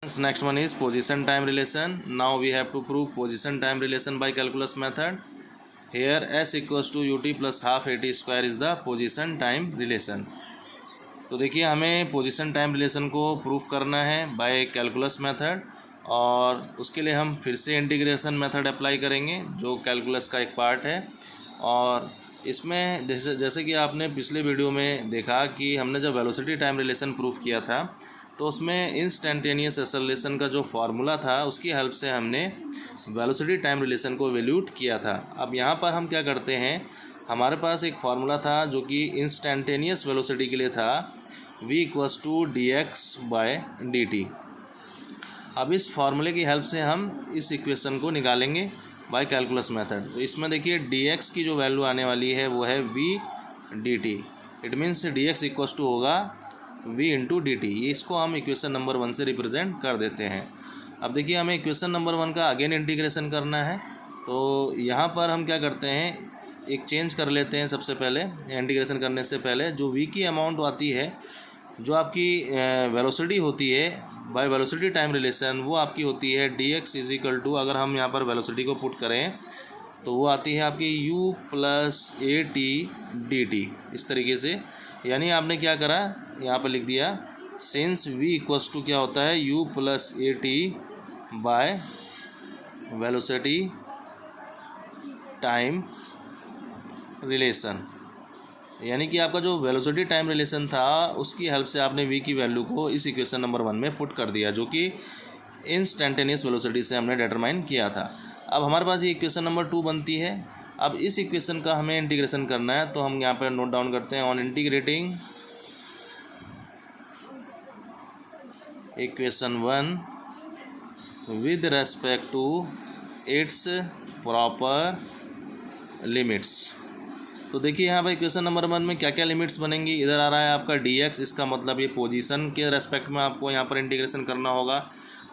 Next one is position time relation. Now we have to prove position time relation by calculus method. Here s equals to ut plus half at square is the position time relation. तो देखिए हमें position time relation को proof करना है bye calculus method, और उसके लिए हम फिर से इंटीग्रेशन मेथड अप्लाई करेंगे जो कैलकुलस का एक पार्ट है। और इसमें जैसे कि आपने पिछले वीडियो में देखा कि हमने जब वेलोसिटी टाइम रिलेशन प्रूफ किया था तो उसमें इंस्टेंटेनियस एक्सेलरेशन का जो फार्मूला था उसकी हेल्प से हमने वेलोसिटी टाइम रिलेशन को वैल्यूट किया था। अब यहाँ पर हम क्या करते हैं, हमारे पास एक फार्मूला था जो कि इंस्टेंटेनियस वेलोसिटी के लिए था v equals to D X by D T. अब इस फार्मूले की हेल्प से हम इस इक्वेशन को निकालेंगे बाय कैलकुलस मेथड। तो इसमें देखिए डी एक्स की जो वैल्यू आने वाली है वो है v D T. It means D X equals to होगा v इंटू डी टी। इसको हम इक्वेशन नंबर 1 से रिप्रेजेंट कर देते हैं। अब देखिए हमें इक्वेशन नंबर 1 का अगेन इंटीग्रेशन करना है, तो यहाँ पर हम क्या करते हैं, एक चेंज कर लेते हैं। सबसे पहले इंटीग्रेशन करने से पहले जो v की अमाउंट आती है, जो आपकी वेलोसिटी होती है बाय वेलोसिटी टाइम रिलेशन, वो आपकी होती है D X is equal to, अगर हम यहाँ पर वेलोसिटी को पुट करें तो वो आती है आपकी u plus A T D T, इस तरीके से। यानी आपने क्या करा, यहाँ पर लिख दिया सिंस v इक्वल्स टू क्या होता है u plus A T by velocity time relation. यानी कि आपका जो वेलोसिटी टाइम रिलेशन था उसकी हेल्प से आपने v की वैल्यू को इस इक्वेशन नंबर 1 में पुट कर दिया, जो कि इंस्टेंटेनियस वेलोसिटी से हमने डिटरमाइन किया था। अब हमारे पास ये इक्वेशन नंबर 2 बनती है। अब इस इक्वेशन का हमें इंटीग्रेशन करना है, तो हम यहाँ पर नोट डाउन करते हैं, on integrating equation 1 with respect to its proper limits. तो देखिए यहाँ पर इक्वेशन नंबर 1 में क्या क्या लिमिट्स बनेंगी। इधर आ रहा है आपका डी एक्स, इसका मतलब ये पोजीशन के रेस्पेक्ट में आपको यहाँ पर इंटीग्रेशन करना होगा।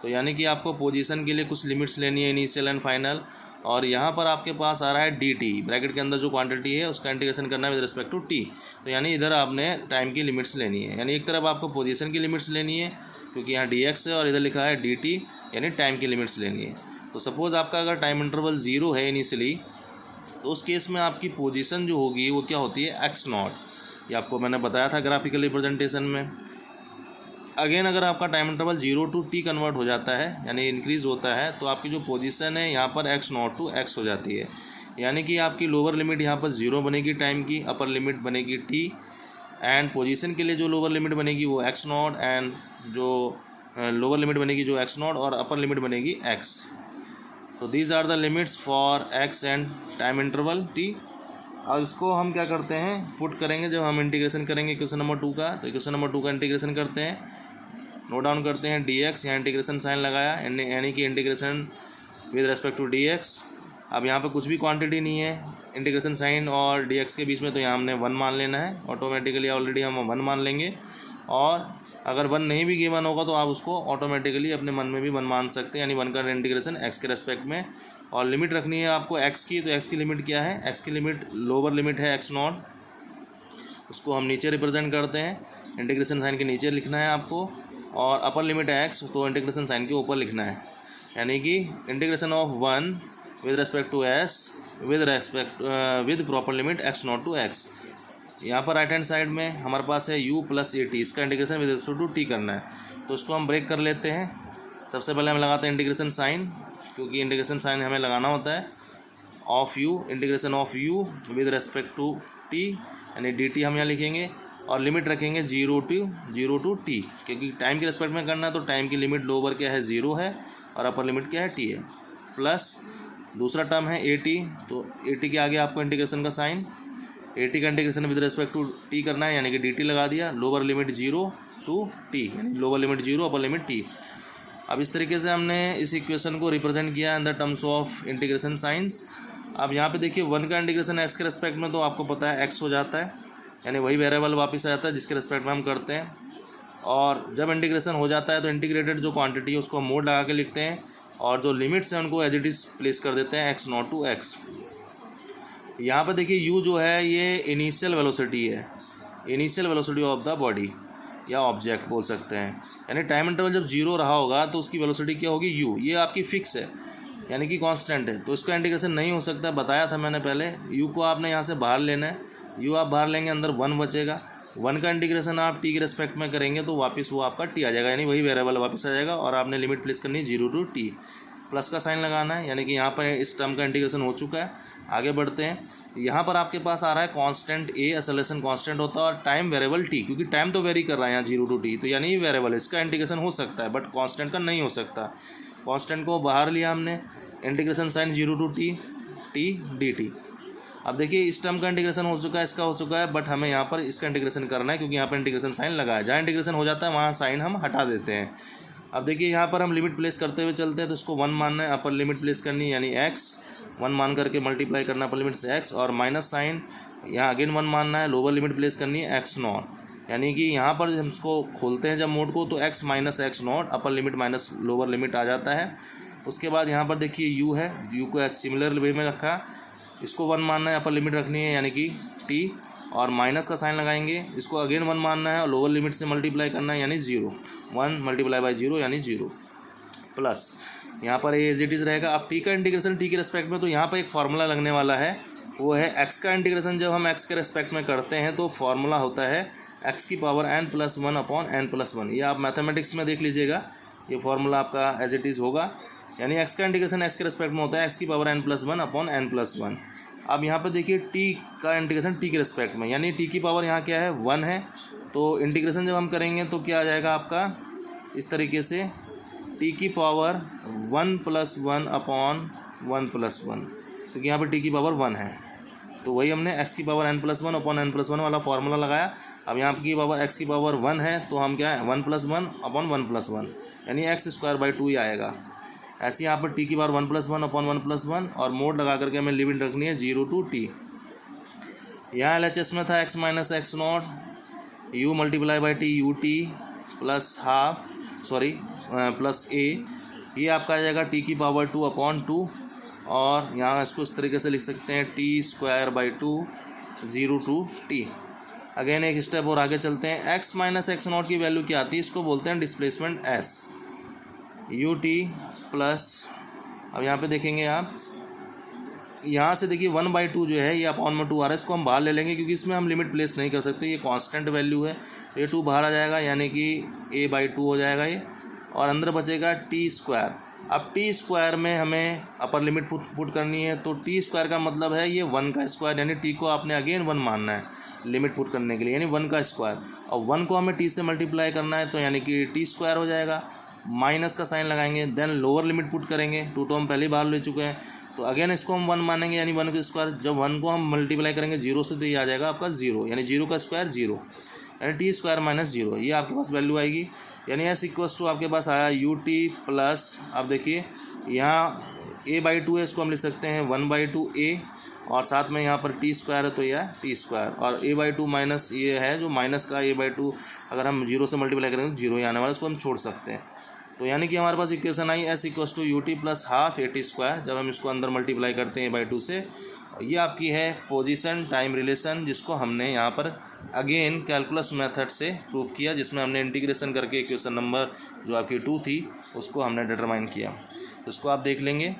तो यानी कि आपको पोजीशन के लिए कुछ लिमिट्स लेनी है, इनिशियल एंड फाइनल। और यहाँ पर आपके पास आ रहा है डी टी, ब्रैकेट के अंदर जो क्वांटिटी है उसका इंटीग्रेशन करना है विद रिस्पेक्ट टू टी। तो यानी इधर आपने टाइम की लिमिट्स लेनी है, यानी एक तरफ आपको पोजीशन की लिमिट्स लेनी है क्योंकि यहाँ डी एक्स है, और इधर लिखा है डी टी यानी टाइम की लिमिट्स लेनी है। तो सपोज़ आपका अगर टाइम इंटरवल 0 है इनिशियली, तो उस केस में आपकी पोजीशन जो होगी वो क्या होती है एक्स नॉट। ये आपको मैंने बताया था ग्राफिकल रिप्रेजेंटेशन में। अगेन अगर आपका time interval 0 to T convert हो जाता है यानी इंक्रीज़ होता है, तो आपकी जो पोजीशन है यहाँ पर एक्स नॉट टू एक्स हो जाती है। यानी कि आपकी लोअर लिमिट यहाँ पर 0 बनेगी टाइम की, अपर लिमिट बनेगी टी, एंड पोजीशन के लिए जो लोअर लिमिट बनेगी वो एक्स नॉट, एंड जो लोअर लिमिट बनेगी जो एक्स नॉट, और अपर लिमिट बनेगी एक्स। तो these are the limits for X and time interval T. अब इसको हम क्या करते हैं, पुट करेंगे जब हम इंटीग्रेशन करेंगे क्वेश्चन नंबर 2 का। तो क्वेश्चन नंबर 2 का इंटीग्रेशन करते हैं, नोट डाउन करते हैं डी एक्स, यहाँ इंटीग्रेशन साइन लगाया यानी कि integration with respect to D X. अब यहाँ पर कुछ भी क्वांटिटी नहीं है इंटीग्रेशन साइन और डी एक्स के बीच में, तो यहाँ हमने 1 मान लेना है ऑटोमेटिकली। ऑलरेडी हम 1 मान लेंगे, और अगर 1 नहीं भी गिवन होगा तो आप उसको ऑटोमेटिकली अपने मन में भी 1 मान सकते हैं, यानी 1 का इंटीग्रेशन एक्स के रेस्पेक्ट में। और लिमिट रखनी है आपको एक्स की, तो एक्स की लिमिट क्या है, एक्स की लिमिट लोअर लिमिट है एक्स नॉट, उसको हम नीचे रिप्रेजेंट करते हैं, इंटीग्रेशन साइन के नीचे लिखना है आपको। और अपर लिमिट है एक्स, तो इंटीग्रेशन साइन के ऊपर लिखना है, यानी कि integration of 1 with respect to S with proper limit X naught to X. यहाँ पर राइट हैंड साइड में हमारे पास है u प्लस ए टी, इसका integration with respect to T करना है। तो इसको हम ब्रेक कर लेते हैं। सबसे पहले हम लगाते हैं इंटीग्रेशन साइन, क्योंकि इंटीग्रेशन साइन हमें लगाना होता है of u, integration of u with respect to T, यानी डी टी हम यहाँ लिखेंगे, और लिमिट रखेंगे 0 टू टी, क्योंकि टाइम के रेस्पेक्ट में करना है। तो टाइम की लिमिट लोअर क्या है 0 है, और अपर लिमिट क्या है टी है, प्लस दूसरा टर्म है ए टी। तो ए टी के आगे आपको इंटीग्रेशन का साइन, ए टी का integration with respect to T करना है, यानी कि डी टी लगा दिया, लोअर लिमिट 0 टू टी, यानी lower limit 0 upper limit T. अब इस तरीके से हमने इस इक्वेशन को रिप्रेजेंट किया in the terms of integration science. अब यहाँ पे देखिए 1 का इंटीग्रेशन एक्स के रेस्पेक्ट में, तो आपको पता है एक्स हो जाता है, यानी वही वेरिएबल वापस आ जाता है जिसके रेस्पेक्ट में हम करते हैं। और जब इंटीग्रेशन हो जाता है तो इंटीग्रेटेड जो क्वांटिटी है उसको हम मोड लगा के लिखते हैं, और जो लिमिट्स हैं उनको एज इट इज़ प्लेस कर देते हैं एक्स नॉट टू एक्स। यहाँ पर देखिए u जो है ये इनिशियल वेलोसिटी है, initial velocity of the body. या ऑब्जेक्ट बोल सकते हैं। यानी टाइम इंटरवल जब जीरो रहा होगा तो उसकी वेलोसिटी क्या होगी, यू। ये आपकी फिक्स है यानी कि कांस्टेंट है, तो इसका इंटीग्रेशन नहीं हो सकता, बताया था मैंने पहले। यू को आपने यहाँ से बाहर लेना है, यू आप बाहर लेंगे, अंदर 1 बचेगा। 1 का इंटीग्रेशन आप टी के रेस्पेक्ट में करेंगे तो वापस वो आपका टी आ जाएगा, यानी वही वेरिएबल वापस आ जाएगा। और आपने लिमिट प्लेस करनी है 0 to t, प्लस का साइन लगाना है, यानी कि यहाँ पर इस टर्म का इंटीग्रेशन हो चुका है। आगे बढ़ते हैं, यहाँ पर आपके पास आ रहा है कांस्टेंट ए, एक्सेलरेशन कांस्टेंट होता है, और टाइम वेरिएबल टी, क्योंकि टाइम तो वेरी कर रहा है यहाँ 0 to t, तो यानी ये वेरिएबल है, इसका इंटीग्रेशन हो सकता है बट कांस्टेंट का नहीं हो सकता। कांस्टेंट को बाहर लिया हमने, integration sign 0 to t dt। अब देखिए इस टर्म का इंटीग्रेशन हो चुका है, इसका हो चुका है, बट हमें यहाँ पर इसका इंटीग्रेशन करना है, क्योंकि यहाँ पर इंटीग्रेशन साइन लगा है। जहाँ इंटीग्रेशन हो जाता है वहाँ साइन हम हटा देते हैं। अब देखिए यहाँ पर हम लिमिट प्लेस करते हुए चलते हैं, तो इसको 1 मानना है, अपर लिमिट प्लेस करनी है यानी x 1 मान करके मल्टीप्लाई करना अपर लिमिट से x, और माइनस साइन यहाँ अगेन 1 मानना है, लोअर लिमिट प्लेस करनी है x0, यानी कि यहाँ पर हम इसको खोलते हैं जब मोड को तो x minus x0 upper limit minus lower limit आ जाता है। उसके बाद यहाँ पर देखिए u है, u को सिमिलर वे में रखा, इसको 1 मानना है, अपर लिमिट रखनी है यानी कि t, और माइनस का साइन लगाएंगे, इसको अगेन 1 मानना है और लोअर लिमिट से मल्टीप्लाई करना है यानी 0, 1 मल्टीप्लाई बाई 0 यानी 0, प्लस यहाँ पर एज इट इज़ रहेगा। अब टी का इंटीग्रेशन टी के रेस्पेक्ट में, तो यहाँ पर एक फार्मूला लगने वाला है, वो है एक्स का इंटीग्रेशन जब हम एक्स के रेस्पेक्ट में करते हैं तो फार्मूला होता है एक्स की पावर n+1 अपॉन n+1। ये आप मैथमेटिक्स में देख लीजिएगा, ये फार्मूला आपका एज इट इज़ होगा, यानी एक्स का इंटीग्रेशन एक्स के रेस्पेक्ट में होता है एक्स की पावर n+1 अपॉन n+1। अब यहाँ पर देखिए टी का इंटीग्रेशन टी के रेस्पेक्ट में, यानी टी की पावर यहाँ क्या है 1 है, तो इंटीग्रेशन जब हम करेंगे तो क्या आ जाएगा आपका इस तरीके से टी की पावर 1+1 अपॉन 1+1, क्योंकि यहाँ पर टी की पावर 1 है, तो वही हमने एक्स की पावर n+1 अपॉन n+1 वाला फार्मूला लगाया। अब यहाँ की पावर एक्स की पावर 1 है, तो हम क्या है 1+1 अपॉन 1+1 यानी x²/2 ही आएगा। ऐसे यहाँ पर टी की पावर 1+1 अपॉन 1+1 और मोड लगा करके हमें लिमिट रखनी है 0 to t। यहाँ LHS में था x minus x0 u multiply by T u t plus plus a, ये आपका आ जाएगा t की पावर 2 अपॉन 2, और यहाँ इसको इस तरीके से लिख सकते हैं t²/2 0 to t। अगेन एक स्टेप और आगे चलते हैं, x माइनस x0 की वैल्यू क्या आती है, इसको बोलते हैं डिस्प्लेसमेंट s ut प्लस, अब यहाँ पे देखेंगे आप, यहाँ से देखिए 1/2 जो है ये अपॉन में 2 आ रहा है, इसको हम बाहर ले लेंगे क्योंकि इसमें हम लिमिट प्लेस नहीं कर सकते, ये कांस्टेंट वैल्यू है, ये 2 बाहर आ जाएगा यानी कि a/2 हो जाएगा ये, और अंदर बचेगा t²। अब t² में हमें अपर लिमिट पुट करनी है, तो t² का मतलब है ये 1 का स्क्वायर, यानी t को आपने अगेन 1 मानना है लिमिट पुट करने के लिए, यानी 1 का स्क्वायर, और 1 को हमें t से मल्टीप्लाई करना है, तो यानी कि t² हो जाएगा, माइनस का साइन लगाएंगे, देन लोअर लिमिट पुट करेंगे, 2 तो हम पहले ही बाहर ले चुके हैं, तो अगेन इसको हम 1 मानेंगे यानी 1 का स्क्वायर, जब 1 को हम मल्टीप्लाई करेंगे 0 से तो ये आ जाएगा आपका 0, यानी 0 का स्क्वायर 0, यानी t² माइनस 0, ये आपके पास वैल्यू आएगी, यानी s= आपके पास आया ut प्लस, अब देखिए यहाँ a/2 है, इसको हम लिख सकते हैं 1/2a, और साथ में यहाँ पर t² है तो यह t², और a/2 माइनस ये है जो माइनस का a/2 अगर हम 0 से मल्टीप्लाई करेंगे तो 0 ही आने वाला, इसको हम छोड़ सकते हैं। तो यानी कि हमारे पास इक्वेशन आई s=ut प्लस हाफ at², जब हम इसको अंदर मल्टीप्लाई करते हैं a/2 से, ये आपकी है पोजीशन टाइम रिलेशन, जिसको हमने यहाँ पर अगेन कैलकुलस मेथड से प्रूफ किया, जिसमें हमने इंटीग्रेशन करके इक्वेशन नंबर जो आपकी 2 थी उसको हमने डिटरमाइन किया, तो इसको आप देख लेंगे।